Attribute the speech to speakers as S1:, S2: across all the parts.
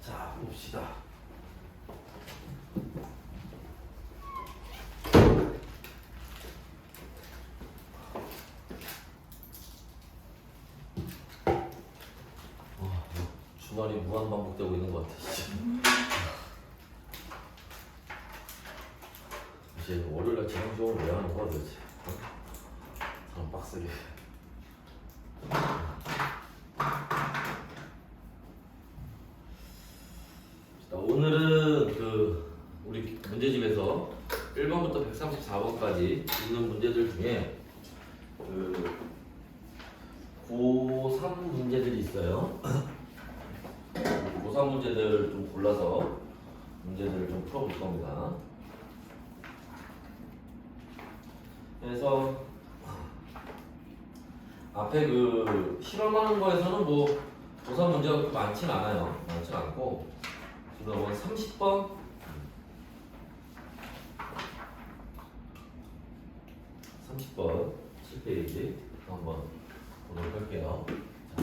S1: 자, 봅시다. 주말이 무한 반복되고 있는 것 같아. 이제 월요일날 재정 시험을 왜 하는 거야 도대체? 참 빡세게. 자, 오늘은 우리 문제집에서 1번부터 134번까지 있는 문제들 중에 고3 문제들이 있어요. 고3 문제들을 좀 골라서 문제들을 좀 풀어볼 겁니다. 그래서 앞에 실험하는 거에서는 뭐 고3 문제가 그렇게 많진 않아요. 많진 않고 그래서 30번 30번 7페이지 한번 보도록 할게요. 자,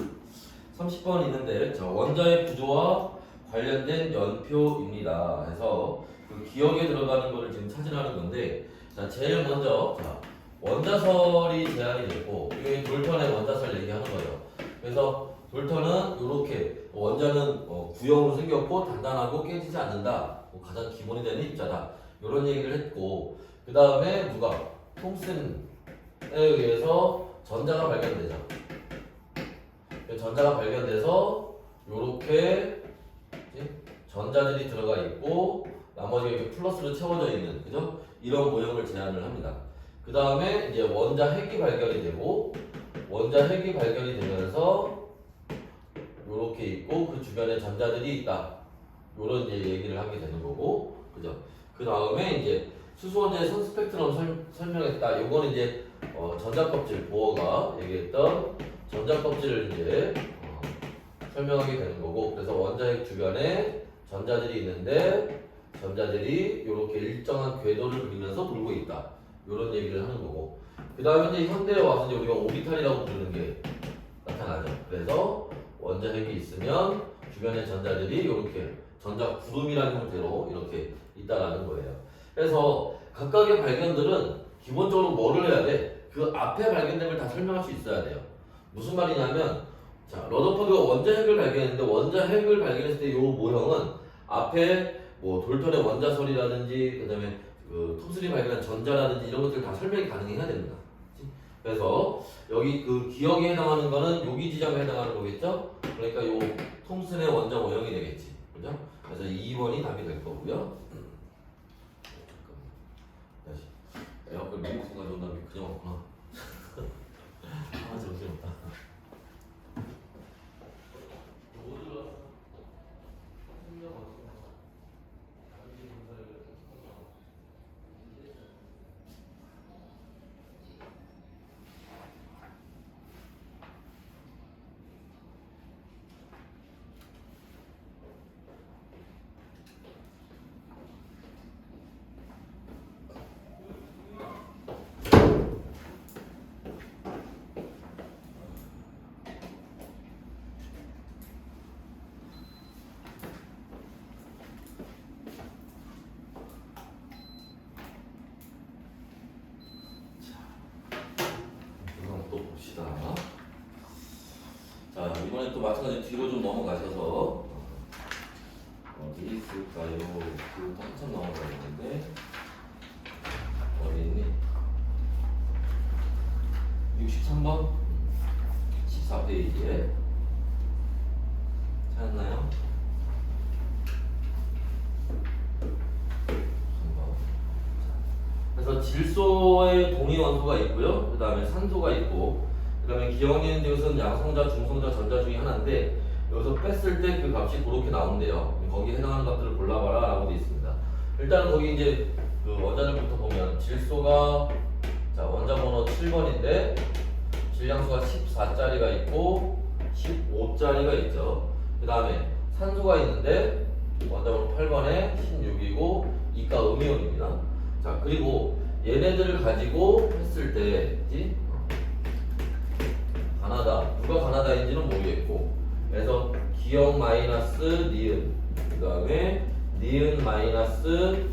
S1: 30번 있는데 원자의 구조와 관련된 연표입니다. 해서 그 기억에 들어가는 거를 지금 찾으라는 건데, 자 제일 먼저 원자설이 제한이 됐고 이게 돌턴의 원자설 얘기하는 거예요. 그래서 돌턴은 이렇게 원자는 구형으로 생겼고 단단하고 깨지지 않는다. 가장 기본이 되는 입자다. 이런 얘기를 했고, 그 다음에 톰슨에 의해서 전자가 발견되죠. 전자가 발견돼서 이렇게 전자들이 들어가 있고 나머지가 이렇게 플러스로 채워져 있는, 그죠? 이런 모형을 제안을 합니다. 그 다음에 이제 원자 핵이 발견이 되고, 원자 핵이 발견이 되면서 이렇게 있고 그 주변에 전자들이 있다. 이런 이제 얘기를 하게 되는 거고, 그죠? 그 다음에 이제 수소원자의 선 스펙트럼 설명했다. 이거는 이제 전자껍질, 보어가 얘기했던 전자껍질을 이제 설명하게 되는 거고, 그래서 원자핵 주변에 전자들이 있는데 전자들이 이렇게 일정한 궤도를 그리면서 돌고 있다. 이런 얘기를 하는 거고, 그 다음에 이제 현대에 와서 이제 우리가 오비탈이라고 부르는 게 나타나죠. 그래서 원자핵이 있으면 주변의 전자들이 이렇게 전자 구름이라는 형태로 이렇게 있다라는 거예요. 그래서 각각의 발견들은 기본적으로 뭐를 해야 돼? 그 앞에 발견된 걸 다 설명할 수 있어야 돼요. 무슨 말이냐면, 자, 러더퍼드가 원자핵을 발견했는데 원자핵을 발견했을 때 이 모형은 앞에 뭐 돌턴의 원자설이라든지 그다음에 톰슨이 발견한 전자라든지 이런 것들 다 설명이 가능해야 됩니다. 그래서 여기 기억에 해당하는 거는 여기 지점에 해당하는 거겠죠? 그러니까 요 톰슨의 원자 모형이 되겠지, 그죠? 그래서 2번이 답이 될 거고요. 다시 에어컨 미국에서 가져온 다음에 그냥 왔구나. 아, 정신없다. 또 봅시다. 자, 이번에 또 마찬가지로 뒤로 좀 넘어가셔서 어디 있을까요? 뒤로 한참 넘어가겠는데 어디 있니? 63번 14페이지에 찾았나요? 그래서 질소의 동위 원소가 있고요. 그 다음에 산소가 있고, 그 다음에 기억에 있는 것은 양성자, 중성자, 전자 중에 하나인데 여기서 뺐을 때 그 값이 그렇게 나온대요. 거기에 해당하는 값들을 골라봐라 라고 되어 있습니다. 일단은 거기 이제 원자들부터 보면 질소가 원자 번호 7번인데 질량수가 14짜리가 있고 15짜리가 있죠. 그 다음에 산소가 있는데 원자 번호 8번에 16이고 이가 음이온입니다. 자, 그리고 얘네들을 가지고 했을 때 가나다, 누가 가나다인지는 모르겠고, 그래서 기역 마이너스 니은 그 다음에 니은 마이너스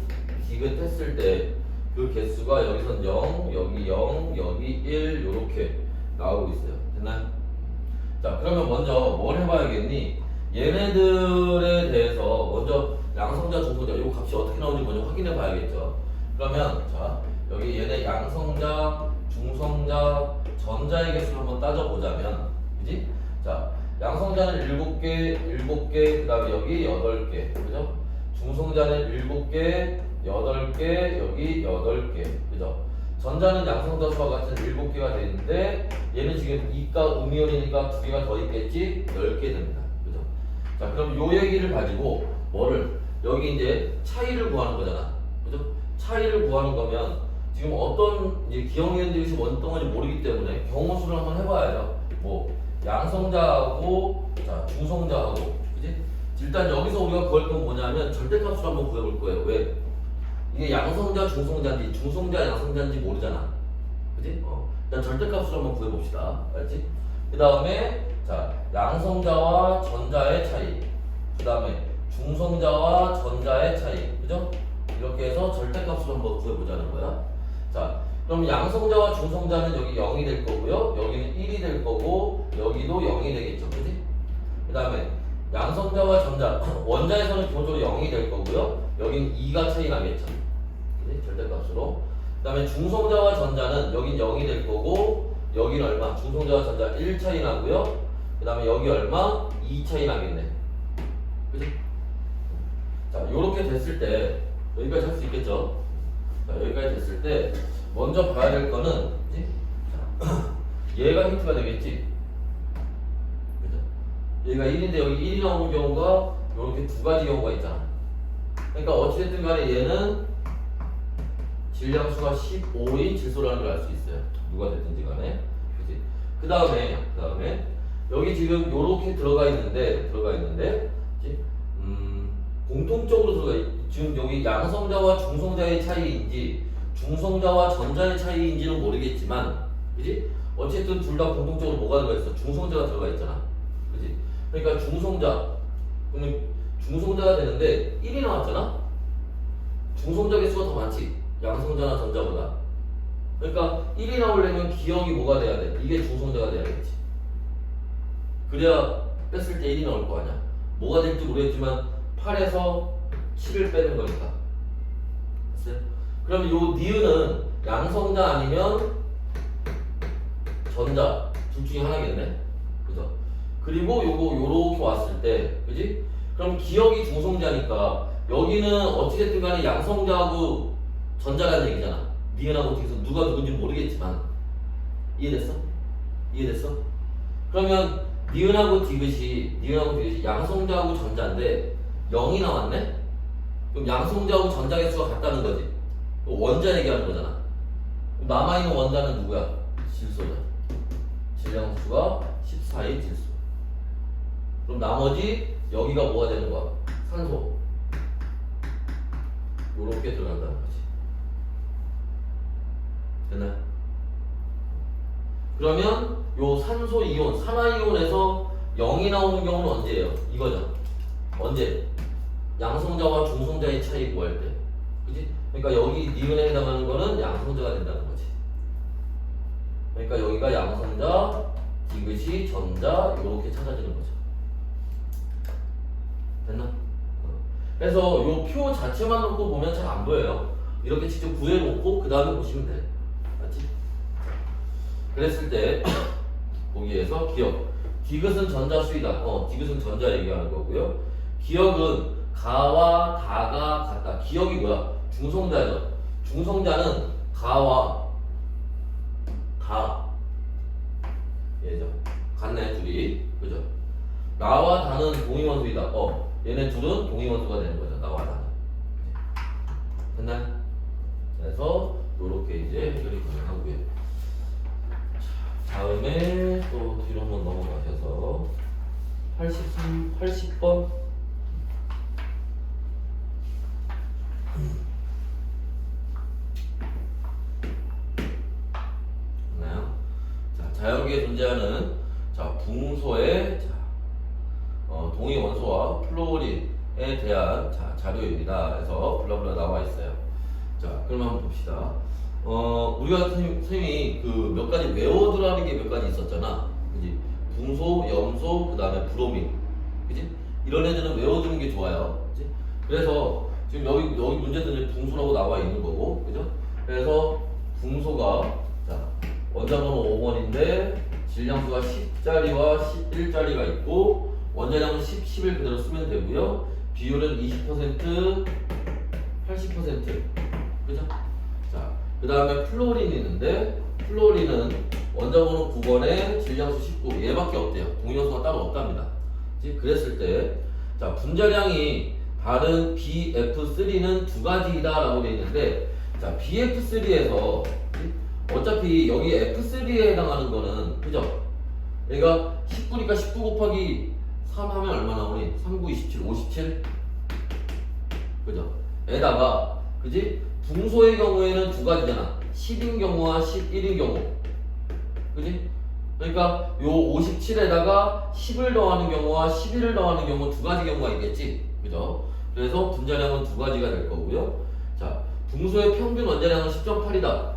S1: 디귿 했을 때 그 개수가 여기선 0, 여기 0, 여기 1 요렇게 나오고 있어요. 됐나요? 자 그러면 먼저 뭘 해봐야겠니? 얘네들에 대해서 먼저 양성자, 중성자 이 값이 어떻게 나오는지 먼저 확인해 봐야겠죠. 그러면 자 여기 얘네 양성자, 중성자, 전자의 개수를 한번 따져보자면 그지? 자 양성자는 7개, 7개, 그 다음에 여기 8개 그죠? 중성자는 7개, 8개, 여기 8개 그죠? 전자는 양성자 수와 같은 7개가 되는데 얘는 지금 이가 음이온이니까 2개가 더 있겠지? 10개 됩니다. 그죠? 자 그럼 요 얘기를 가지고 뭐를 여기 이제 차이를 구하는 거잖아. 그죠? 차이를 구하는 거면 지금 어떤 이제 기억이온들이 뭔 동안이 모르기 때문에 경우수를 한번 해봐야죠. 뭐 양성자하고 자 중성자하고 그지? 일단 여기서 우리가 구할 건 뭐냐면 절대값을 한번 구해볼 거예요. 왜? 이게 양성자, 중성자인지 중성자, 양성자인지 모르잖아. 그지? 일단 절대값을 한번 구해봅시다. 알지? 그 다음에 자 양성자와 전자의 차이 그 다음에 중성자와 전자의 차이 그죠? 이렇게 해서 절대값을 한번 구해보자는 거야. 자 그럼 양성자와 중성자는 여기 0이 될 거고요. 여기는 1이 될 거고 여기도 0이 되겠죠. 그지? 그 다음에 양성자와 전자 원자에서는 기본적으로 0이 될 거고요. 여기는 2가 차이 나겠죠. 그지? 절대값으로. 그 다음에 중성자와 전자는 여긴 0이 될 거고 여기는 얼마? 중성자와 전자 1 차이 나고요. 그 다음에 여기 얼마? 2 차이 나겠네. 그지? 자 요렇게 됐을 때 여기까지 할 수 있겠죠? 자 여기까지 됐을 때 먼저 봐야 될 거는 그치? 자, 얘가 힌트가 되겠지? 그죠? 얘가 1인데 여기 1이 나오는 경우가 이렇게 두 가지 경우가 있잖아. 그러니까 어찌됐든 간에 얘는 질량수가 15인 질소라는 걸 알 수 있어요. 누가 됐든지 간에. 그치? 그 다음에 여기 지금 요렇게 들어가 있는데 그치? 공통적으로 지금 여기 양성자와 중성자의 차이인지 중성자와 전자의 차이인지는 모르겠지만 그지? 어쨌든 둘 다 공통적으로 뭐가 들어가 있어? 중성자가 들어가 있잖아. 그지? 그러니까 중성자 그러면 중성자가 되는데 1이 나왔잖아? 중성자 개수가 더 많지 양성자나 전자보다. 그러니까 1이 나오려면 기억이 뭐가 돼야 돼? 이게 중성자가 돼야겠지. 그래야 뺐을 때 1이 나올 거 아니야. 뭐가 될지 모르겠지만 8에서 7을 빼는 거니까. 됐어요? 그럼 요 니은은 양성자 아니면 전자 둘 중에 하나겠네. 그죠? 그리고 요거 요렇게 왔을 때 그지? 그럼 기억이 중성자니까 여기는 어찌됐든 간에 양성자하고 전자라는 얘기잖아. 니은하고 뒤에서 누가 누군지 모르겠지만 이해됐어? 이해됐어? 그러면 니은하고 디귿이 양성자하고 전자인데 0이 나왔네? 그럼 양성자하고 전자 개수가 같다는 거지. 원자 얘기하는 거잖아. 그럼 남아있는 원자는 누구야? 질소자. 질량수가 14인 질소. 그럼 나머지 여기가 뭐가 되는 거야? 산소. 요렇게 들어간다는 거지. 됐나요? 그러면 요 산소 이온, 산화이온에서 0이 나오는 경우는 언제예요? 이거죠. 언제? 양성자와 중성자의 차이 구할 때. 그치? 그러니까 여기 니은에 해당하는 거는 양성자가 된다는 거지. 그러니까 여기가 양성자, 디귿이 전자, 요렇게 찾아지는 거죠. 됐나? 그래서 요 표 자체만 놓고 보면 잘 안 보여요. 이렇게 직접 구해놓고 그 다음에 보시면 돼. 맞지? 그랬을 때 거기에서 기억. 디귿은 전자수이다. 디귿은 전자 얘기하는 거고요. 기억은 가와 다가 같다. 기억이 뭐야? 중성자죠. 중성자는 가와 다 얘죠. 같네 둘이. 그죠? 나와 다는 동위원수이다. 얘네 둘은 동위원수가 되는 거죠. 나와 다는. 됐나요? 그래서 요렇게 이제 해결이 가능하고요. 다음에 또 뒤로 한번 넘어가셔서 80번 있나요? 자, 자연계에 존재하는 자 붕소의 동위 원소와 플로린에 대한 자료입니다. 그래서 블라블라 나와 있어요. 자, 그럼 한번 봅시다. 우리가 선생님이 그 몇 가지 외워두라는 게 몇 가지 있었잖아. 그지? 붕소, 염소, 그 다음에 브로민. 그지? 이런 애들은 외워두는 게 좋아요. 그지? 그래서 지금 여기 문제도 이제 붕소라고 나와 있는 거고. 그죠? 그래서 붕소가, 자, 원자번호 5번인데, 질량수가 10짜리와 11짜리가 있고, 원자량은 10, 11 그대로 쓰면 되고요. 비율은 20%, 80%. 그죠? 자, 그 다음에 플로린이 있는데, 플로린은 원자번호 9번에 질량수 19. 얘밖에 없대요. 동위원소가 따로 없답니다. 그치? 그랬을 때, 자, 분자량이 다른 BF3는 두 가지이다 라고 되어 있는데, 자, BF3에서 어차피 여기 F3에 해당하는 거는, 그죠? 얘가 19니까 19 곱하기 3 하면 얼마 나오니? 3, 9, 27, 57? 그죠? 에다가, 그지? 붕소의 경우에는 두 가지잖아. 10인 경우와 11인 경우. 그지? 그러니까 요 57에다가 10을 더하는 경우와 11을 더하는 경우 두 가지 경우가 있겠지. 그죠? 그래서 분자량은 두 가지가 될 거고요. 자, 붕소의 평균 원자량은 10.8이다.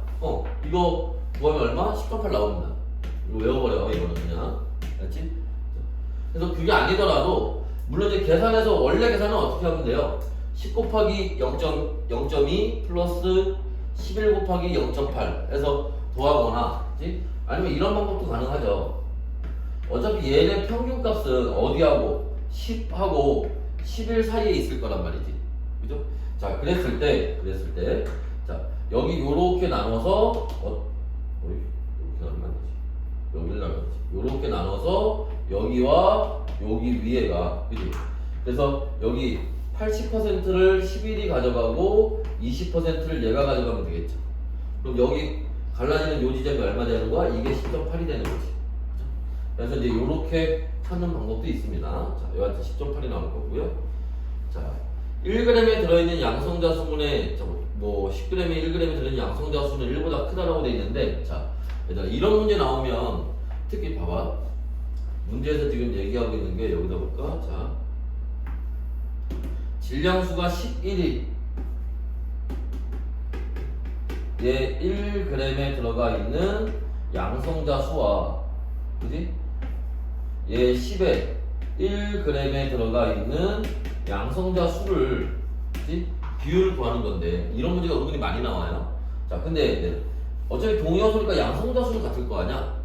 S1: 이거 구하면 얼마? 10.8 나옵니다. 이거 외워버려, 이거는 그냥. 알지? 그래서 그게 아니더라도, 물론 이제 계산해서, 원래 계산은 어떻게 하면 돼요? 10 곱하기 0.2 플러스 11 곱하기 0.8 해서 더하거나, 그치? 아니면 이런 방법도 가능하죠. 어차피 얘네 평균 값은 어디하고 10하고 11 사이에 있을 거란 말이지. 그죠? 자, 그랬을 때, 자, 여기 요렇게 나눠서, 이렇게 나누면 안 되지. 여기를 나누면 되지. 요렇게 나눠서, 여기와 여기 위에가, 그지? 그래서 여기 80%를 11이 가져가고, 20%를 얘가 가져가면 되겠죠. 그럼 여기 갈라지는 요 지점이 얼마 되는 거야? 이게 10.8이 되는 거지. 그죠? 그래서 이제 요렇게 찾는 방법도 있습니다. 자, 여한테 10.8이 나올 거고요. 자, 1g에 들어있는 양성자 수분의 뭐 10g에 1g에 들어있는 양성자 수는 1보다 크다라고 되어 있는데, 자, 얘들아, 이런 문제 나오면 특히 봐봐. 문제에서 지금 얘기하고 있는 게 여기다 볼까? 자, 질량수가 11이 얘 1g에 들어가 있는 양성자 수와, 그지? 얘 10에 1g에 들어가 있는 양성자 수를, 그치? 비율을 구하는 건데, 이런 문제가 은근히 많이 나와요. 자, 근데 어차피 동위원소니까 양성자 수는 같을 거 아니야?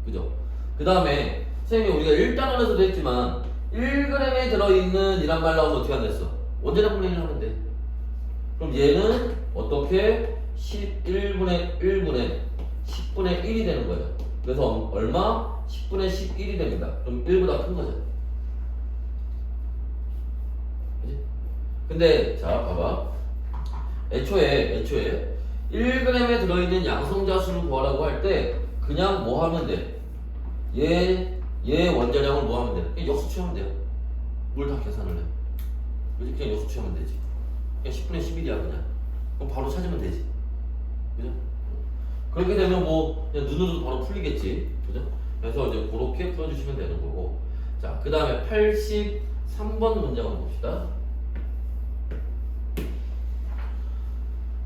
S1: 그죠? 그 다음에 선생님이 우리가 1단원에서도 했지만 1g에 들어있는 이란 말 나오면 어떻게 한댔어? 원자량 분의 1을 하면 돼. 그럼 얘는 어떻게 11분의 1분의 10분의 1이 되는 거예요. 그래서 얼마? 10분의 11이 됩니다. 그럼 1보다 큰 거죠. 그치? 근데 자, 봐봐. 애초에 1g에 들어있는 양성자 수를 구하라고 할 때 그냥 뭐 하면 돼? 얘 원자량을 뭐 하면 돼? 그냥 역수 취하면 돼요. 뭘 다 계산을 해. 그치? 그냥 역수 취하면 되지. 그냥 10분의 11이야 그냥. 그럼 바로 찾으면 되지. 그죠? 그렇게 되면 뭐 그냥 눈으로도 바로 풀리겠지. 그죠? 그래서 이제 그렇게 풀어주시면 되는 거고. 자, 그 다음에 83번 문제 한번 봅시다.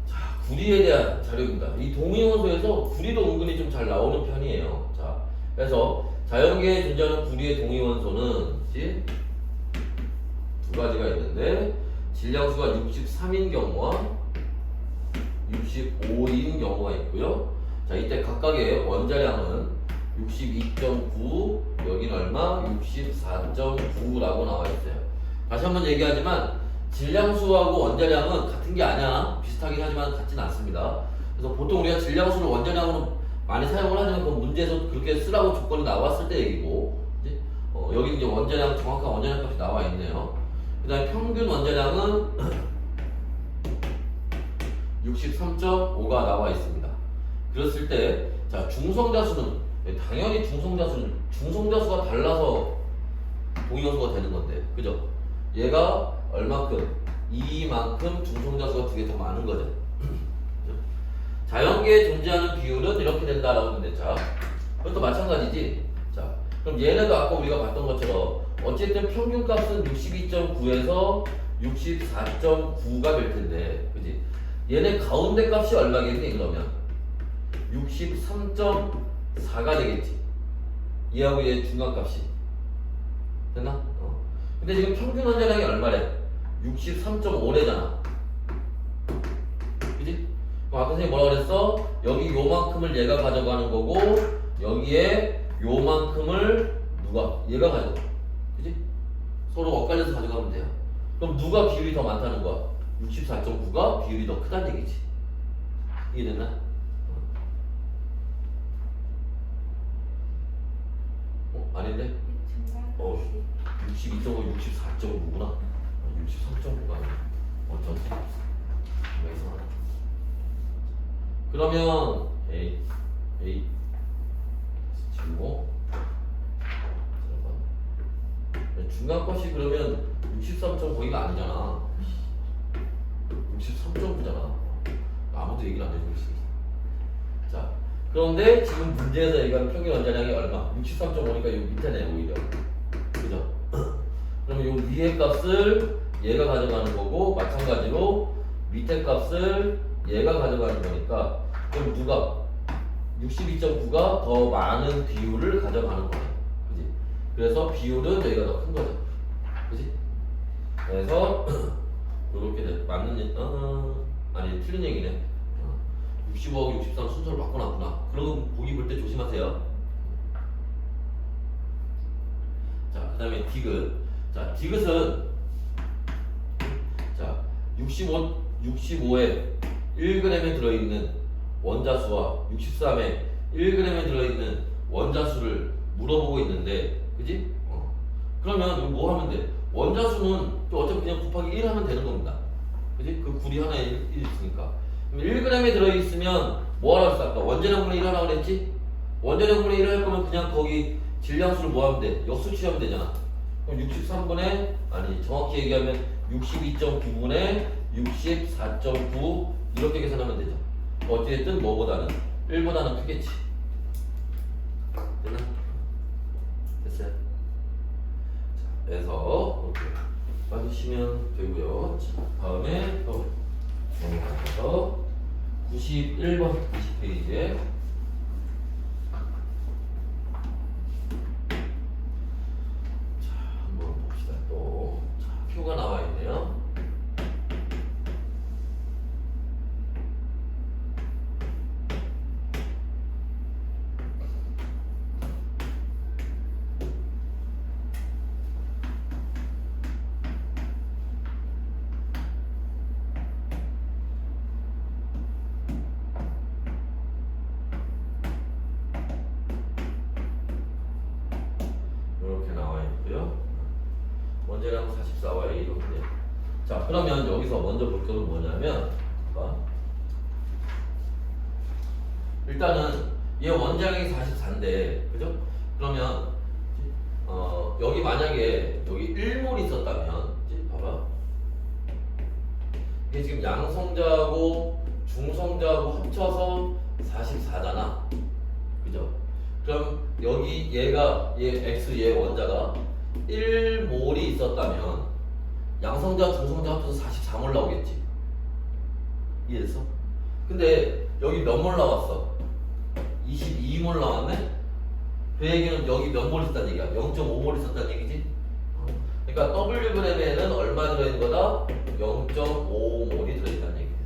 S1: 자, 구리에 대한 자료입니다. 이 동위원소에서 구리도 은근히 좀 잘 나오는 편이에요. 자, 그래서 자연계에 존재하는 구리의 동위원소는 두 가지가 있는데, 질량수가 63인 경우와 65인 경우가 있고요. 자, 이때 각각의 원자량은 62.9, 여긴 얼마? 64.9라고 나와 있어요. 다시 한번 얘기하지만 질량수하고 원자량은 같은 게 아니야. 비슷하긴 하지만 같진 않습니다. 그래서 보통 우리가 질량수를 원자량으로 많이 사용을 하지만 그 문제에서 그렇게 쓰라고 조건이 나왔을 때 얘기고, 여기 이제 원자량, 정확한 원자량 값이 나와 있네요. 그 다음에 평균 원자량은 63.5가 나와 있습니다. 그랬을 때, 자, 중성자수는, 당연히 중성자수가 달라서 동위원소가 되는 건데, 그죠? 얘가 얼마큼? 이만큼 중성자수가 두 개 더 많은 거죠. 자연계에 존재하는 비율은 이렇게 된다라고 했는데, 자, 그것도 마찬가지지. 자, 그럼 얘네도 아까 우리가 봤던 것처럼 어쨌든 평균값은 62.9에서 64.9가 될 텐데, 그지? 얘네 가운데 값이 얼마겠니? 그러면 63.4가 되겠지. 얘하고 얘 중간값이 됐나? 근데 지금 평균 원자량이 얼마래? 63.5래잖아. 그지? 그럼 아까 선생님이 뭐라 그랬어? 여기 요만큼을 얘가 가져가는 거고 여기에 요만큼을 누가? 얘가 가져가. 그지? 서로 엇갈려서 가져가면 돼요. 그럼 누가 비율이 더 많다는 거야? 64.9가 비율이 더 크다는 얘기지. 이해됐나? 아닌데? 62.5, 64.9구나. 63.9가 아니야. 어쩐지. 왜 이상하다. 그러면 A 지우고 중간 것이 그러면 63.9가 아니잖아. 63.9잖아. 아무도 얘기를 안 해주고 있어. 자, 그런데 지금 문제에서 얘기하는 평균 원자량이 얼마? 63.5니까 여기 밑에네 오히려. 그죠? 그러면 요 위에 값을 얘가 가져가는 거고 마찬가지로 밑에 값을 얘가 가져가는 거니까 그럼 누가 62.9가 더 많은 비율을 가져가는 거야. 그지? 그래서 비율은 여기가 더 큰 거죠. 그지? 그래서 이렇게 맞는 아니 틀린 얘기네. 65하고 63 순서를 바꿔놨구나. 그럼 보기 볼 때 조심하세요. 자, 그 다음에 디귿. 자, 디귿은 자 65에 1g에 들어있는 원자수와 63에 1g에 들어있는 원자수를 물어보고 있는데, 그지? 그러면 뭐 하면 돼? 원자수는 또 어차피 그냥 곱하기 1 하면 되는 겁니다. 그지? 그 굴이 하나에 1 있으니까. 1g에 들어있으면 뭐 하라고 했어? 아까 원자량분의 1 하라고 그랬지? 원자량분의 1 할 거면 그냥 거기 질량수를 뭐 하면 돼? 역수 취하면 되잖아. 그럼 63분의, 아니 정확히 얘기하면 62.9분의 64.9 이렇게 계산하면 되죠. 어찌됐든 뭐보다는 1보다는 크겠지. 됐나? 됐어요? 자, 그래서 이렇게 빠지시면 되고요. 자, 다음에 또 넘어가서 91번 20페이지에 자, 한번 봅시다. 또 자, 표가 나와 있네요. 이렇게 나와 있고요. 원자량 44와의 이렇게. 자, 그러면 여기서 먼저 볼 거는 뭐냐면, 일단은 얘 원자량이 44인데, 그죠? 그러면 여기 만약에 여기 1몰이 있었다면, 봐봐. 이게 지금 양성자하고 중성자하고 합쳐서 44잖아. 그죠? 그럼 여기 얘가 얘 X 얘 원자가 1몰이 있었다면 양성자 중성자 합쳐서 44몰 나오겠지. 이해됐어? 근데 여기 몇 몰 나왔어? 22몰 나왔네? 그 얘기는 여기 몇 몰 있었다는 얘기야? 0.5몰 있었다는 얘기지? 그러니까 Wg에는 얼마 들어있는 거다? 0.5몰이 들어있다는 얘기야.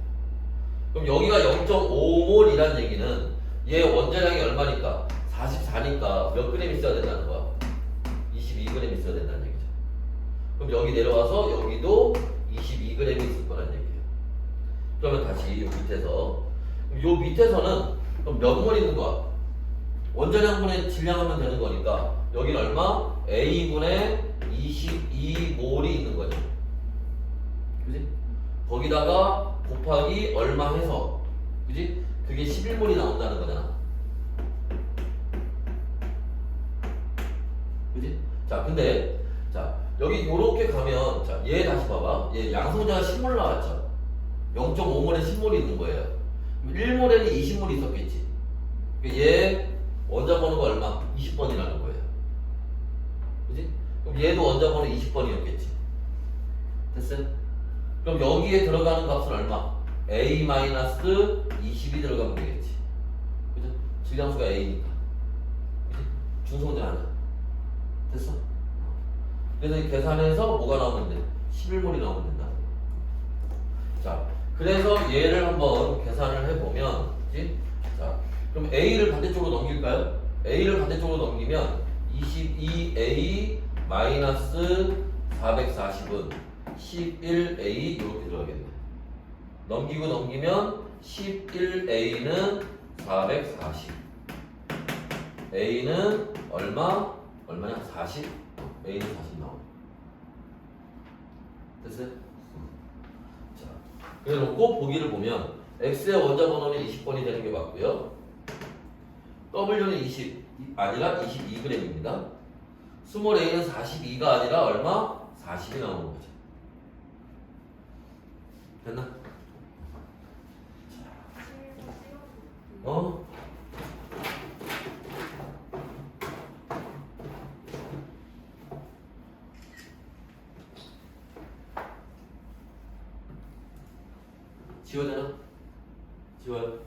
S1: 그럼 여기가 0.5몰이라는 얘기는 얘 원자량이 얼마니까? 44니까 몇 그램 있어야 된다는 거야? 22g 있어야 된다는 얘기죠. 그럼 여기 내려와서 여기도 22g이 있을 거라는 얘기예요. 그러면 다시 요 밑에서, 요 밑에서는 그럼 몇 몰 있는 거야? 원자량분의 질량하면 되는 거니까 여기는 얼마? A분의 22몰이 있는 거죠. 그지? 거기다가 곱하기 얼마 해서, 그지? 그게 11몰이 나온다는 거잖아. 그지? 자, 근데 자 여기 요렇게 가면 자 얘 다시 봐봐. 얘 양성자가 10몰 나왔죠. 0.5몰에 10몰이 있는 거예요. 1몰에는 20몰이 있었겠지. 얘 원자 번호가 얼마? 20번이라는 거예요. 그지? 그럼 얘도 원자번호 20번이었겠지. 됐어요? 그럼 여기에 들어가는 값은 얼마? A-20이 들어가면 되겠지. 그죠? 질량수가 A니까. 그치? 중성자 아니야. 됐어? 그래서 이 계산해서 뭐가 나오면 돼? 11몰이 나오면 된다. 자, 그래서 얘를 한번 계산을 해보면, 그치? 자, 그럼 A를 반대쪽으로 넘길까요? A를 반대쪽으로 넘기면 22A 마이너스 440은 11A 이렇게 들어가겠네. 넘기고 넘기면 11A는 440. A는 얼마? 얼마냐? 40? A는 40 나와. 됐어요? 자, 그래 놓고 보기를 보면 X의 원자 번호는 20번이 되는 게 맞고요. W는 20 아니라 22g입니다. 스몰 a는 42가 아니라 얼마? 40이 나오는 거죠. 됐나? 어? 지워야 되나? 지워요?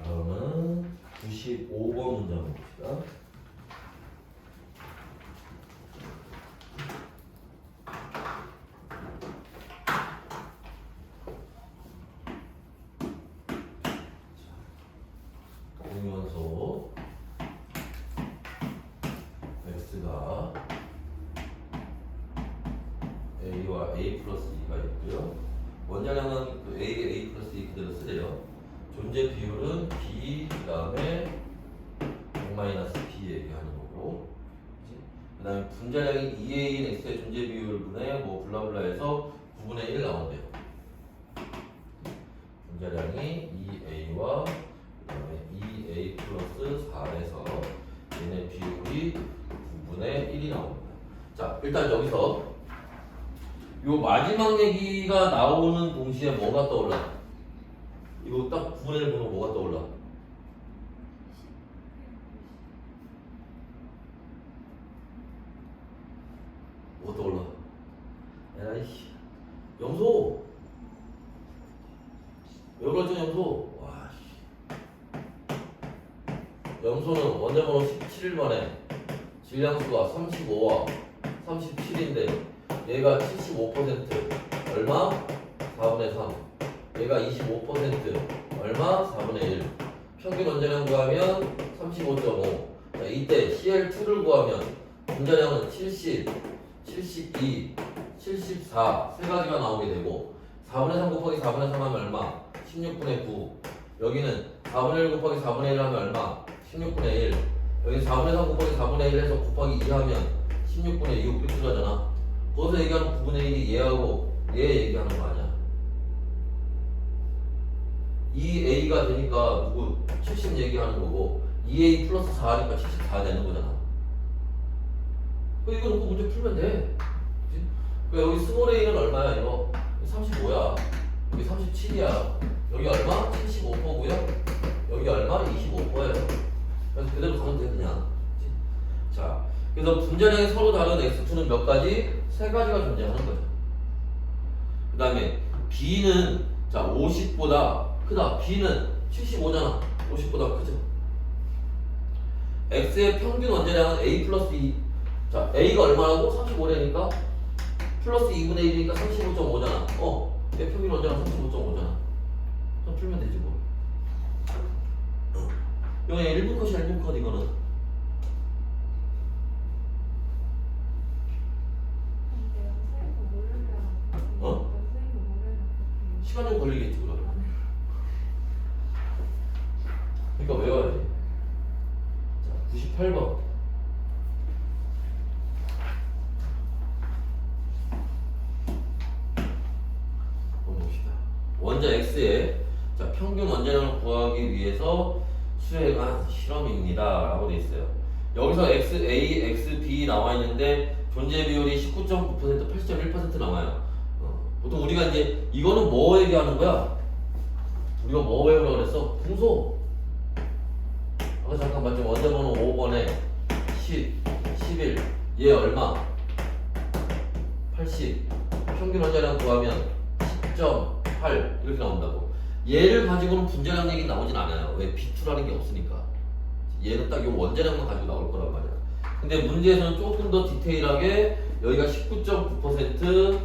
S1: 다음은 95번 문제 한번 봅시다. 공연소 x가 a와 a 플러스 2가 있고요. 원자량은 그 a 플러스 2 그대로 쓰래요. 존재 비율은 b 그 다음에 100-b 얘기하는 거고, 그 다음에 분자량이 2a인 x의 존재 비율분의 뭐 블라블라 해서 9분의 1 나온대요. 분자량이 2a와 그 다음에 2a 플러스 4에서 얘네 비율이 9분의 1이 나옵니다. 자, 일단 여기서 요 마지막 얘기가 나오는 동시에 뭐가 떠올라? 이거 딱 9분의 1 보면 뭐가 떠올라? 뭐가 떠올라? 에라이씨, 염소! 왜 그러죠, 염소? 와, 씨. 염소는 원자번호 17번에 질량수가 35와 37인데 얘가 75% 얼마? 4분의 3. 얘가 25% 얼마? 4분의 1. 평균 원자량 구하면 35.5. 자, 이때 CL2를 구하면 분자량은 70, 72, 74 세 가지가 나오게 되고 4분의 3 곱하기 4분의 3 하면 얼마? 16분의 9. 여기는 4분의 1 곱하기 4분의 1 하면 얼마? 16분의 1. 여기 4분의 3 곱하기 4분의 1 해서 곱하기 2 하면 16분의 6 이렇게 들어가잖아. 거기서 얘기하는 9분의 1이 얘하고 얘 얘기하는 거 아니야. 2a가 되니까 누구 70 얘기하는 거고 2a 플러스 4니까 74 되는 거잖아. 이거 놓고 문제 풀면 돼. 그치? 여기 스몰 a는 얼마야 이거? 35야. 여기 37이야. 여기 얼마? 75%고요. 여기 얼마? 25%예요. 그래서 그대로 가면 돼 그냥. 그치? 자, 그래서 분자량이 서로 다른 x2는 몇 가지? 세 가지가 존재하는 거죠. 그 다음에 b는 자 50보다 크다. b는 75잖아. 50보다 크죠. x의 평균 원자량은 a 플러스 2. 자, a가 얼마라고? 35래니까 플러스 2분의 1이니까 35.5잖아. 얘 평균 원자량 35.5잖아. 좀 풀면 되지 뭐. 이거 1분 컷이야 1분 컷 이거는. 시간 좀 걸리겠지 그럼. 그러니까 외워야지. 자, 98번. 봅시다. 원자 X의 자, 평균 원자량을 구하기 위해서 수행한 실험입니다 라고 돼 있어요. 여기서 XA, XB 나와 있는데 존재 비율이 19.9%, 80.1% 나와요. 보통 우리가 이제 이거는 뭐 얘기하는 거야? 우리가 뭐 외우라고 그랬어? 분소. 아까 잠깐 봤죠? 원자번호 5번에 10, 11, 얘 얼마? 80. 평균 원자량 구하면 10.8 이렇게 나온다고. 얘를 가지고는 분자량 얘기 나오진 않아요. 왜? B2라는 게 없으니까. 얘는 딱 이 원자량만 가지고 나올 거란 말이야. 근데 문제에서는 조금 더 디테일하게 여기가 19.9%,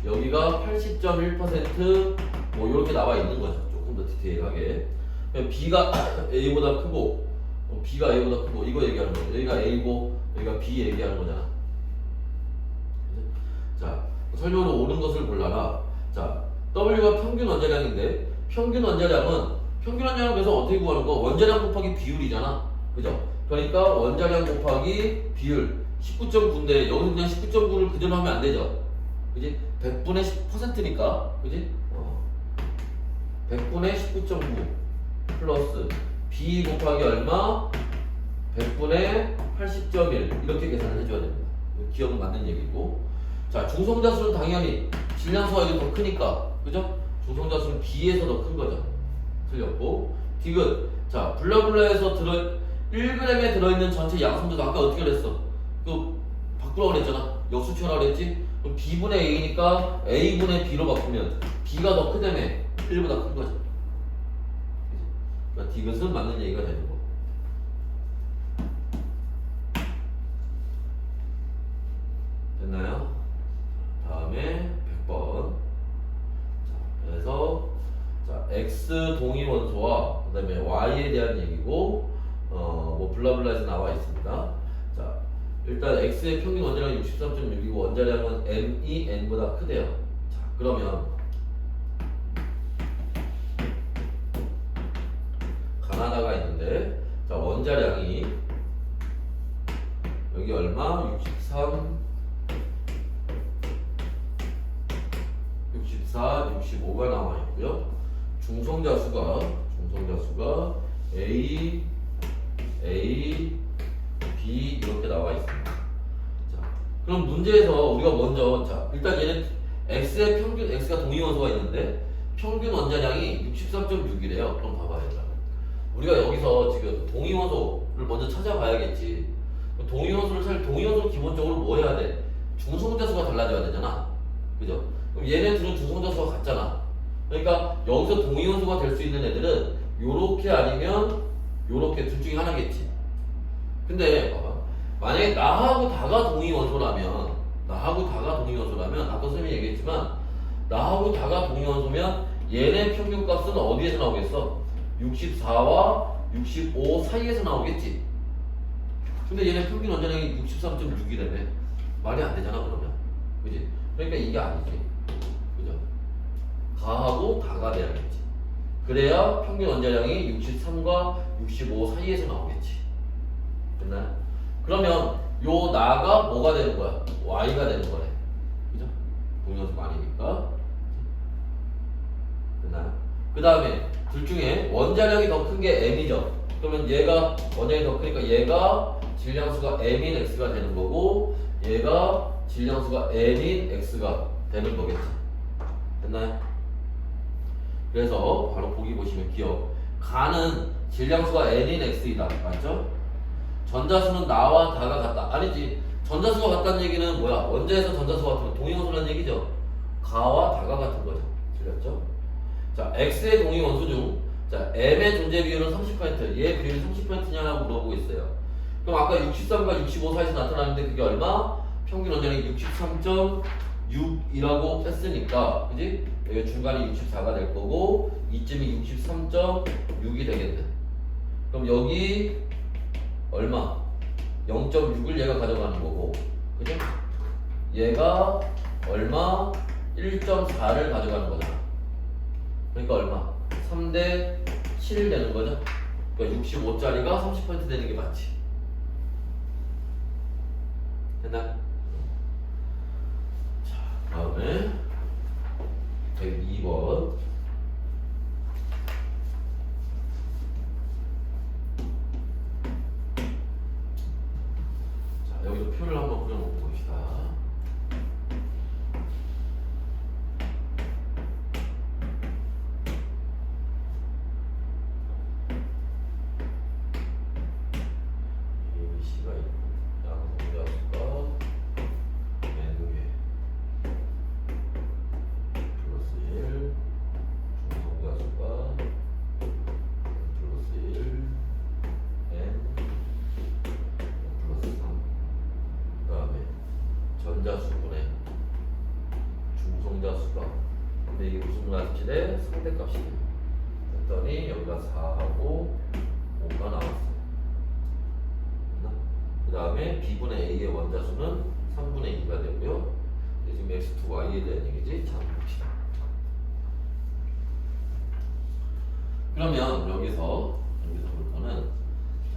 S1: 여기가 80.1% 뭐 이렇게 나와 있는 거죠. 조금 더 디테일하게. B가 A보다 크고, B가 A보다 크고 이거 얘기하는 거죠. 여기가 A고 여기가 B 얘기하는 거잖아. 자, 설명으로 옳은 것을 골라라. 자, W가 평균 원자량인데 평균 원자량은 그래서 어떻게 구하는 거? 원자량 곱하기 비율이잖아. 그죠? 그러니까 원자량 곱하기 비율 19.9인데 여기서 그냥 19.9를 그대로 하면 안 되죠. 그지? 100분의 10%니까. 그지? 100분의 19.9 플러스 B 곱하기 얼마? 100분의 80.1 이렇게 계산을 해줘야 됩니다. 기억은 맞는 얘기고. 자, 중성자수는 당연히 질량수가 이게 더 크니까. 그죠? 중성자수는 B에서 더 큰 거죠. 틀렸고. 디귿. 자, 블라블라에서 1g에 들어있는 전체 양성자수 아까 어떻게 그랬어? 바꾸라고 그랬잖아. 역수치하라고 그랬지? 그럼 B분의 A니까 A분의 B로 바꾸면 B가 더 크다며 1보다 큰 거죠. 그러니까 디귿은 맞는 얘기가 되는 거. 됐나요? 다음에 100번. 자, 그래서 자, X 동위 원소와 그 다음에 Y에 대한 얘기고 뭐 블라블라에서 나와 있습니다. 자, 일단 X의 평균 원자량이 63.6이고 원자량은 M이 N보다 크대요. 자, 그러면 가나다가 있는데 자, 원자량이 여기 얼마? 64, 65가 나와 있고요. 중성자수가 A, B 이렇게 나와 있습니다. 자, 그럼 문제에서 우리가 먼저 자, 일단 얘는 X의 평균 X가 동위 원소가 있는데 평균 원자량이 63.6이래요. 그럼 봐봐요. 우리가 여기서 지금 동위 원소를 먼저 찾아봐야겠지. 동위 원소는 기본적으로 뭐 해야 돼? 중성자수가 달라져야 되잖아. 그죠? 그럼 얘네 둘은 중성자수가 같잖아. 그러니까 여기서 동위 원소가 될 수 있는 애들은 요렇게 아니면 요렇게 둘 중에 하나겠지. 근데 봐봐. 만약에 나하고 다가 동위 원소라면 아까 선생님이 얘기했지만 나하고 다가 동위 원소면 얘네 평균값은 어디에서 나오겠어? 64와 65 사이에서 나오겠지. 근데 얘네 평균 원자량이 63.6이라며 말이 안 되잖아 그러면. 그지? 그러니까 이게 아니지. 그죠? 가하고 다가 돼야겠지. 그래야 평균 원자량이 63과 65 사이에서 나오겠지. 됐나요? 그러면 요 나가 뭐가 되는 거야? Y가 되는 거네. 그죠? 동위원소가 아니니까. 됐나요? 그 다음에 둘 중에 원자량이 더 큰 게 M이죠. 그러면 얘가 원자량이 더 크니까 얘가 질량수가 M인 X가 되는 거고 얘가 질량수가 N인 X가 되는 거겠지. 됐나요? 그래서 바로 보기 보시면 기억. 가는 질량수가 N인 X이다. 맞죠? 전자수는 나와 다가 같다. 아니지. 전자수가 같다는 얘기는 뭐야? 원자에서 전자수가 같은 거 동위원소라는 얘기죠. 가와 다가 같은 거죠. 틀렸죠? 자, X의 동위원소 중 자, M의 존재 비율은 30%, 얘의 비율이 30%냐고 물어보고 있어요. 그럼 아까 63과 65 사이에서 나타나는데 그게 얼마? 평균 원자량이 63.6이라고 했으니까, 그지? 여기 중간이 64가 될 거고, 이쯤이 63.6이 되겠네. 그럼 여기 얼마? 0.6을 얘가 가져가는 거고, 그죠? 얘가 얼마? 1.4를 가져가는 거잖아. 그러니까 얼마? 3대 7 되는 거죠? 그러니까 65짜리가 30% 되는 게 맞지. 됐나? 자, 다음에 102번. 여기서 표를 한번 그려놓고 봅시다. ABC가 있고 양성자수가 N개 플러스 1, 중성자수가 플러스 1, N 플러스 3. 그 다음에 전자수분의 중성자수가, 근데 이게 무슨 값이래? 상대값이래. 했더니 여기가 4하고 5가 나왔어요. 그 다음에 B분의 A의 원자수는 3분의 2가 되고요. 지금 X2Y에 대한 얘기지. 자, 봅시다. 그러면 여기서 볼 거는, 자,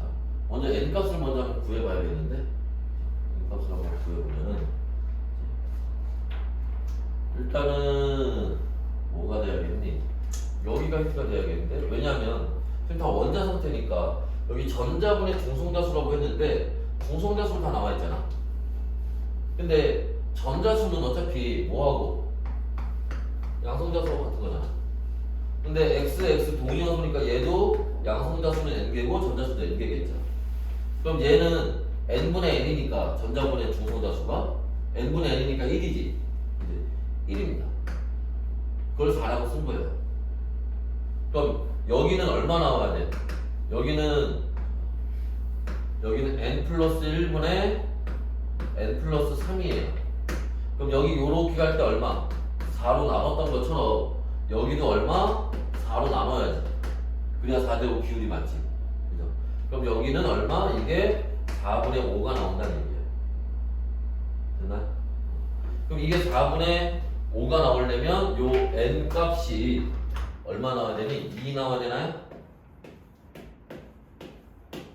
S1: 먼저 N값을 먼저 한번 구해봐야겠는데, N값을 한번 구해보면은, 일단은 뭐가 돼야겠니? 여기가 히트가 돼야겠는데, 왜냐하면 지금 다 원자 상태니까 여기 전자분의 중성자수라고 했는데 중성자수는 다 나와 있잖아. 근데 전자수는 어차피 뭐하고 양성자수하고 같은 거잖아. 근데 x 동위원소니까 얘도 양성자수는 n개고 전자수도 n개겠죠. 그럼 얘는 n분의 n이니까 전자분의 중성자수가 n분의 n이니까 1이지. 1입니다. 그걸 4라고 쓴 거예요. 그럼 여기는 얼마 나와야 돼? 여기는 n 플러스 1분의 n 플러스 3이에요. 그럼 여기 요렇게 갈 때 얼마? 4로 나눴던 것처럼 여기도 얼마? 4로 나눠야지. 그래야 4대5 비율이 맞지. 그죠? 그럼 여기는 얼마? 이게 4분의 5가 나온다는 얘기예요. 됐나? 그럼 이게 4분의 5가 나오려면 요 n 값이 얼마 나와야 되니? 2 나와야 되나요?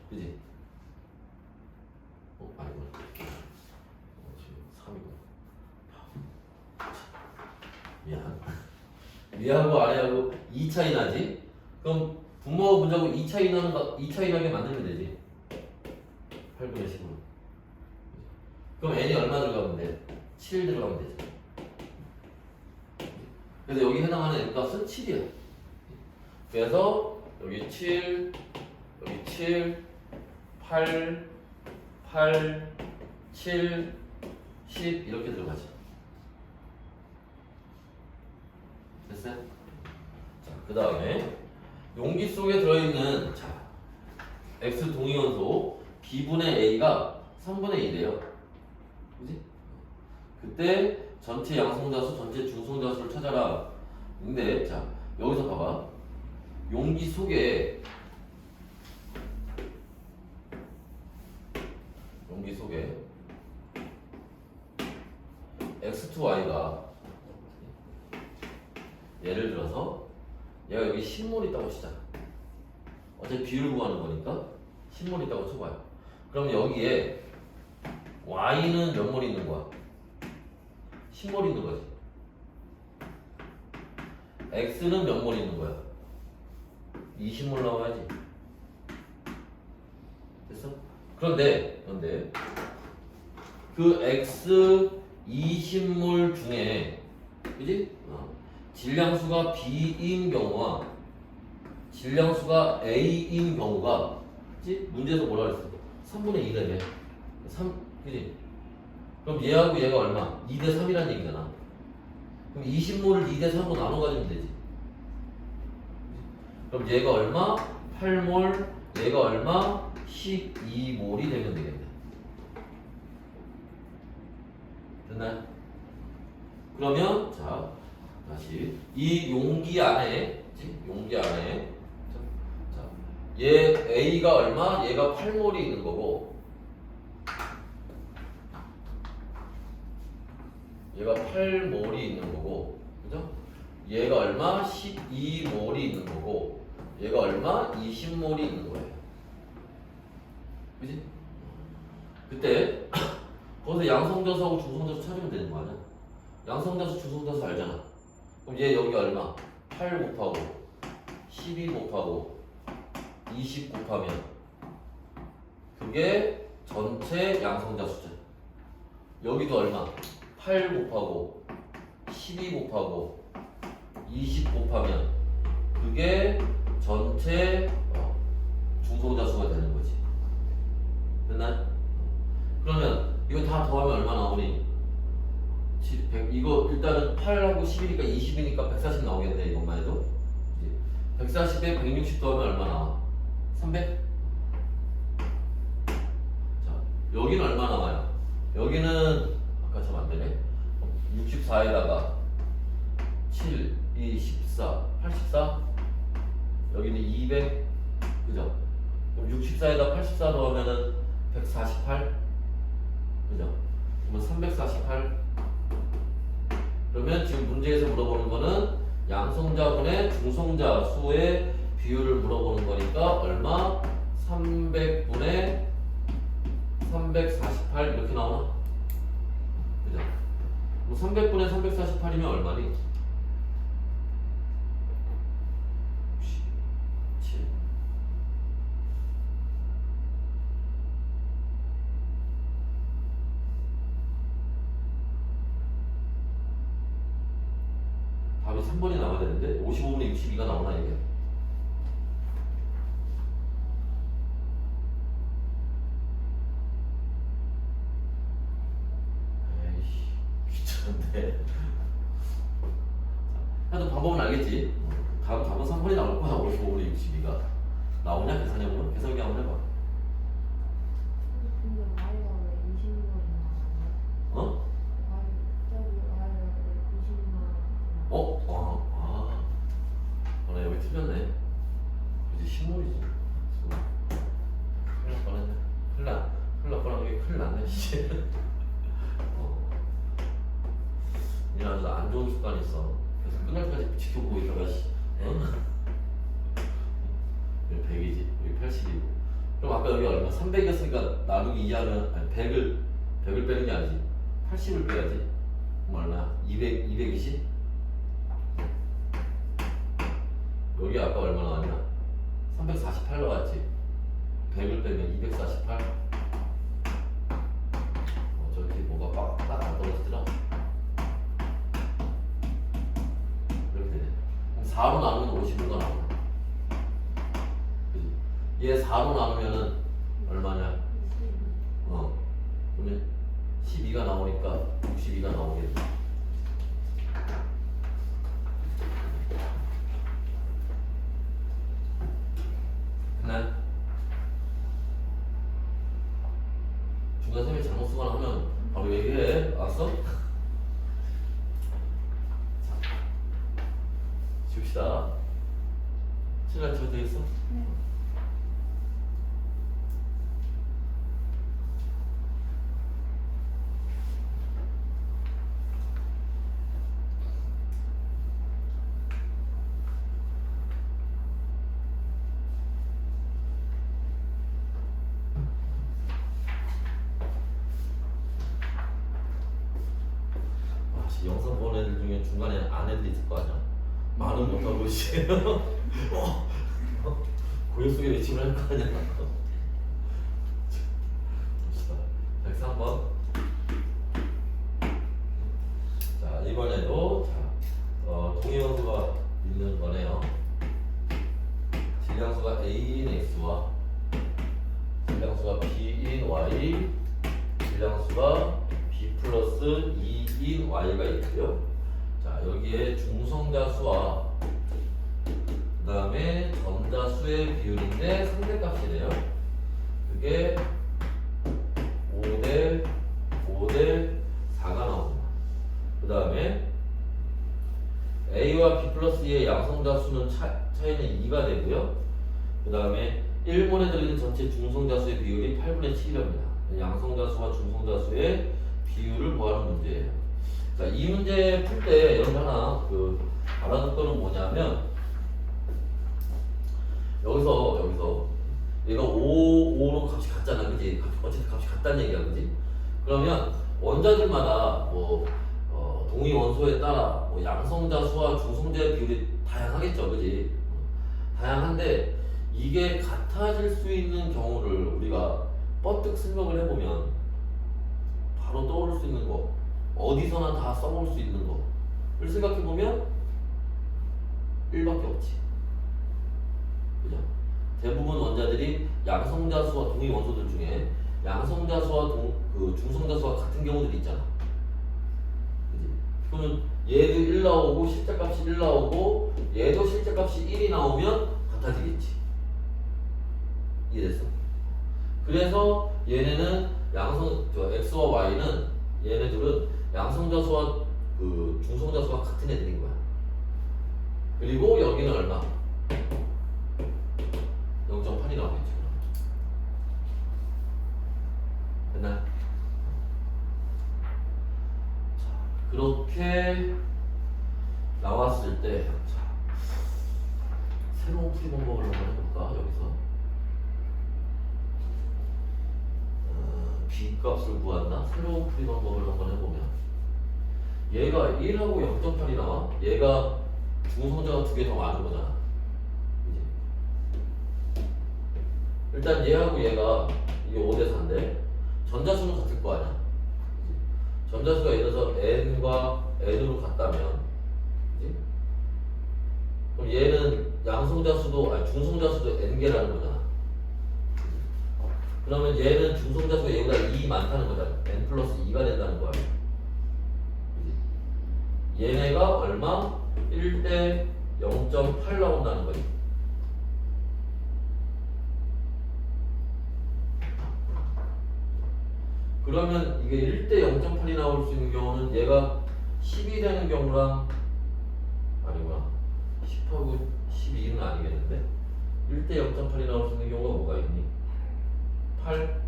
S1: 그지? 아니구나. 지금 3이구나. 위하고 아래하고 2 차이 나지? 그럼 분모하고 분자하고 2 차이 나게 만들면 되지. 8분의 10으로. 그럼 n이 얼마 들어가면 돼? 7 들어가면 되지. 그래서 여기 해당하는 n값은 7이야. 그래서 여기 7, 여기 7, 8, 8, 7, 10 이렇게 들어가죠. 됐어요? 자, 그 다음에 용기 속에 들어있는, 자, X 동위원소 B분의 A가 3분의 1이에요. 그지? 그때 전체 양성자수, 전체 중성자수를 찾아라. 근데 자, 여기서 봐봐. 용기 속에 X2Y가, 예를 들어서 얘가 여기 10몰 있다고 치자. 어차피 비율 구하는 거니까 10몰 있다고 쳐봐요. 그럼 여기에 Y는 몇 몰 있는 거야? 10몰 있는 거지. X는 몇 몰 있는 거야? 20몰 나와야지. 됐어? 그런데 그 X 20몰 중에, 그지? 질량수가 B인 경우와 질량수가 A인 경우가, 그지? 문제에서 뭐라 그랬어? 3분의 2래. 3, 그지? 그럼 얘하고 얘가 얼마? 2대 3이라는 얘기잖아. 그럼 20몰을 2대 3으로 나눠 가지면 되지. 그럼 얘가 얼마? 8몰, 얘가 얼마? 12몰이 되면 되겠네. 됐나요? 그러면 자, 다시 이 용기 안에, 자, 얘 A가 얼마? 얘가 8몰이 있는 거고, 얘가 8몰이 있는 거고, 그죠? 얘가 얼마? 12몰이 있는 거고, 얘가 얼마? 20몰이 있는 거예요. 그지? 그때 거기서 양성자수하고 중성자수 찾으면 되는 거 아니야? 양성자수, 중성자수 알잖아. 그럼 얘 여기 얼마? 8 곱하고 12 곱하고 20 곱하면 그게 전체 양성자수죠. 여기도 얼마? 8 곱하고 12 곱하고 20 곱하면 그게 전체 중소자 수가 되는 거지. 됐나? 그러면 이거 다 더하면 얼마 나오니? 100, 이거 일단은 8하고 10이니까 20이니까 140 나오겠네. 이것만 해도 140에 160 더하면 얼마 나와? 300? 자, 여기는 얼마 나와요? 여기는 아까처럼 안 되네. 64에다가 7, 2, 14, 84. 여기는 200. 그죠? 그럼 64에다 84 더하면은 148. 그죠? 그러면 348. 그러면 지금 문제에서 물어보는 거는 양성자분의 중성자 수의 비율을 물어보는 거니까 얼마? 300분의 348 이렇게 나오나? 그죠? 300분의 348이면 얼마니? 7. 답이 3번이 나와야 되는데 55분의 62가 나오나 이게? 에이씨 귀찮은데. 하여튼 방법은 알겠지? 답은 3번이 나올 거야. 55분의 62가 나오냐? 계산해보면? 계산기 한번 해봐.
S2: 근데 Y가 왜 20만이 나와요?
S1: 어?
S2: 저기 Y가 왜 20만
S1: 어? 나 여기 틀렸네. 이제 식물이지. 큰일 날 뻔했네. 큰일 날 뻔한 게 큰일 났네, 씨. 이런 아주 안 좋은 습관이 있어. 그래서 끝날 때까지 지켜보고 있다가, 씨. 여기 100이지. 여기 80이고. 그럼 아까 여기 얼마? 300이었으니까 나누기 2 하면, 아니, 100을 빼는 게 아니지. 80을 빼야지. 그럼 얼마야? 220? 여기 아까 얼마 나왔냐? 348 나왔지. 100을 빼면 248. 저기 뭐가 딱안 떨어지더라. 이렇게 되네. 그럼 4로 나누면 55가 나오나? 그지? 얘 4로 나누면은 얼마냐? 그러면 12가 나오니까 62가 나오겠네. 중간 셈이 잘못 쓰거나 하면 바로 얘기해. 알았어? 자, 지웁시다. 7날 잘 되겠어?
S2: 네.
S1: 영상 보는 애들 중에 중간에 안 애들 있을 거 아니야? 말은 못하고 씨. 고요 속에 외침을 할 거 아니야? 봅시다. 103번. 자, 이번에도 동의원수가 있는 거네요. 질량수가 A인 X와 질량수가 B인 Y, 질량수가 B 플러스 2인 Y가 있고요. 자, 여기에 중성자수와 그 다음에 전자수의 비율인데 상대값이래요. 그게 5대 4가 나옵니다. 그 다음에 A와 B 플러스 2의 양성자수는 차이는 2가 되고요. 그 다음에 1몰에 들어있는 전체 중성자수의 비율이 8분의 7이랍니다. 양성자수와 중성자수의 비율을 구하는 문제예요. 자, 이 문제 풀 때 여러분 하나 알아둘 거는 뭐냐면 여기서 얘가 5로 값이 같잖아, 그지? 어쨌든 값이 같다는 얘기야, 그지? 그러면 원자들마다 동위 원소에 따라 양성자수와 중성자의 비율이 다양하겠죠, 그지? 다양한데 이게 같아질 수 있는 경우를 우리가 뻗뜩 생각을 해보면 바로 떠오를 수 있는 거, 어디서나 다 써볼 수 있는 거를 생각해보면 1밖에 없지. 그죠? 대부분 원자들이 양성자수와 동위 원소들 중에 양성자수와 중성자수와 같은 경우들이 있잖아. 그지? 그러면 얘도 1 나오고 실제값이 1 나오고 얘도 실제값이 1이 나오면 같아지겠지. 이해됐어? 그래서 얘네는 X와 Y는 얘네들은 양성자수와 중성자수가 같은 애들인 거야. 그리고 여기는 얼마? 0.8이 나오겠지. 됐나? 자, 그렇게 나왔을 때 자, 새로운 풀이 방법을 한번 해볼까? 여기서 B 값을 구한다? 새로운 풀이 방법을 한번 해보면 얘가 1하고 0.8이 나와. 얘가 중성자가 2개 더 많은 거잖아. 그치? 일단 얘하고 얘가 이게 5대 4인데 전자수는 같을 거 아니야. 그치? 전자수가 예를 들어서 n과 n으로 같다면, 그치? 그럼 얘는 중성자수도 n개라는 거잖아. 그러면 얘는 중성자수가 얘보다 2 많다는 거잖아. n 플러스 2가 된다는 거야. 그치? 얘네가 얼마? 1대 0.8 나온다는 거지. 그러면 이게 1대 0.8이 나올 수 있는 경우는 얘가 10이 되는 경우랑 아니구나. 10하고 12는 아니겠는데 1대 0.8이 나올 수 있는 경우가 뭐가 있니? 8?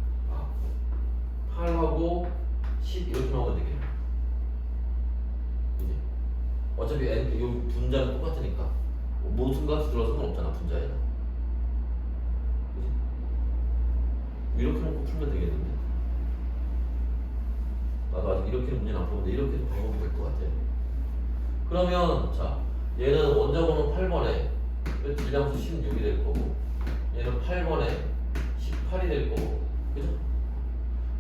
S1: 8하고 10 이렇게 나오면 되겠네. 그지? 어차피 이 분자는 똑같으니까 모든 값이 들어서 상관없잖아. 분자에는. 그지? 이렇게 놓고 풀면 되겠는데 나도 아직 이렇게는 문제는 안 푸는데 이렇게도 방법이 될 것 같아. 그러면 자 얘는 원자번호 8번에 질량수 16이 될 거고 얘는 8번에 18이 될 거고, 그죠?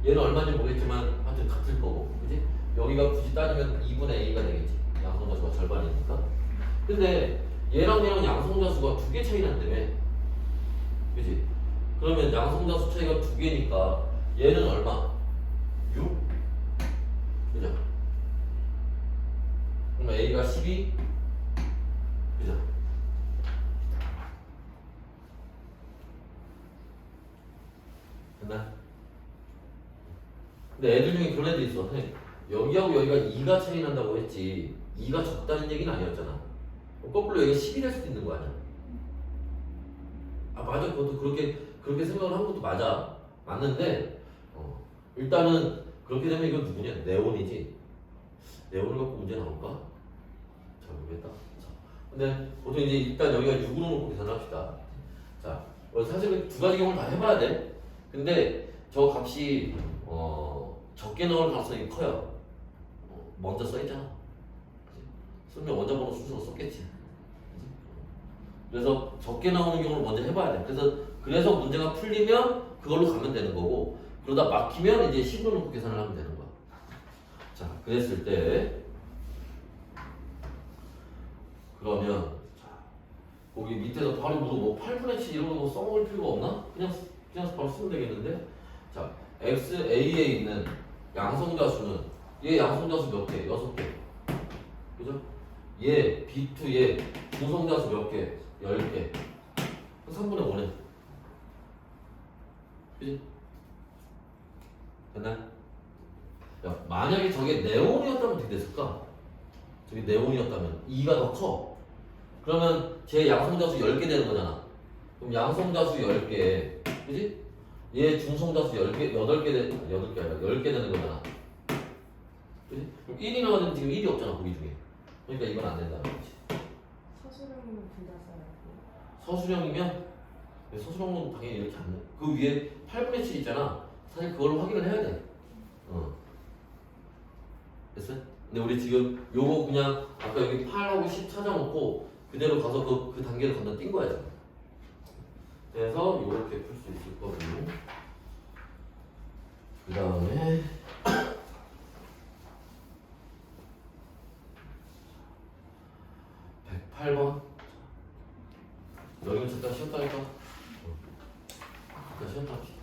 S1: 얘는 얼마인지 모르겠지만 하여튼 같을 거고, 그지? 여기가 굳이 따지면 2분의 A가 되겠지. 양성자수가 절반이니까. 근데 얘랑 양성자수가 2개 차이 난다며. 그지? 그러면 양성자수 차이가 2개니까 얘는 얼마? 6? 그죠? 그럼 A가 12? 그죠? 됐나? 근데 애들 중에 그런 애들 있어. 여기하고 여기가 2가 차이 난다고 했지 2가 적다는 얘기는 아니었잖아. 거꾸로 여기가 10이 될 수도 있는 거 아니야? 아 맞아. 그것도 그렇게 생각을 한 것도 맞아. 맞는데 일단은 그렇게 되면 이건 누구냐? 네온이지. 네온을 갖고 문제 나올까? 잘 모르겠다. 자, 근데 보통 이제 일단 여기가 6으로 놓고 계산을 합시다. 자, 사실 두 가지 경우를 다 해봐야 돼. 근데 저 값이 적게 나올 가능성이 커요. 먼저 써있잖아. 쓰면 원자번호 순서로 썼겠지. 그래서 적게 나오는 경우를 먼저 해봐야 돼. 그래서 문제가 풀리면 그걸로 가면 되는 거고, 그러다 막히면 이제 10으로 놓고 계산을 하면 되는 거야. 자, 그랬을 때 그러면 자, 거기 밑에서 바로 뭐 8분의 7 이런 거 써먹을 필요가 없나? 그냥 바로 쓰면 되겠는데. 자, XA에 있는 양성자수는 얘 양성자수 몇 개? 6개. 그죠? 얘 B2 중성자수 몇 개? 10개. 3분의 5네. 그지? 됐나? 야, 만약에 저게 네온이었다면 어떻게 됐을까? 저게 네온이었다면 2가 더 커. 그러면 제 양성자수 10개 되는 거잖아. 그럼 양성자수 10개. 그지? 얘 중성자수 10개, 8개 아니라 10개 되는 거잖아. 그지? 그럼 1이 나왔는데 지금 1이 없잖아, 거기 중에. 그러니까 이건 안 된다는 거지.
S2: 서술형이면 둘 다 써야 돼.
S1: 서술형이면, 서술형은 당연히 이렇게 안 돼. 그 위에 8분의 7 있잖아. 사실 그걸 확인을 해야 돼. 됐어? 근데 우리 지금 요거 그냥 아까 여기 8하고 10 찾아놓고 그대로 가서 그 단계를 건너뛴 거야, 지금. 그래서 이렇게 풀 수 있을 거고, 그 다음에 8번. 여기는 잠깐 쉬었다니까. 잠깐 쉬었다 할게.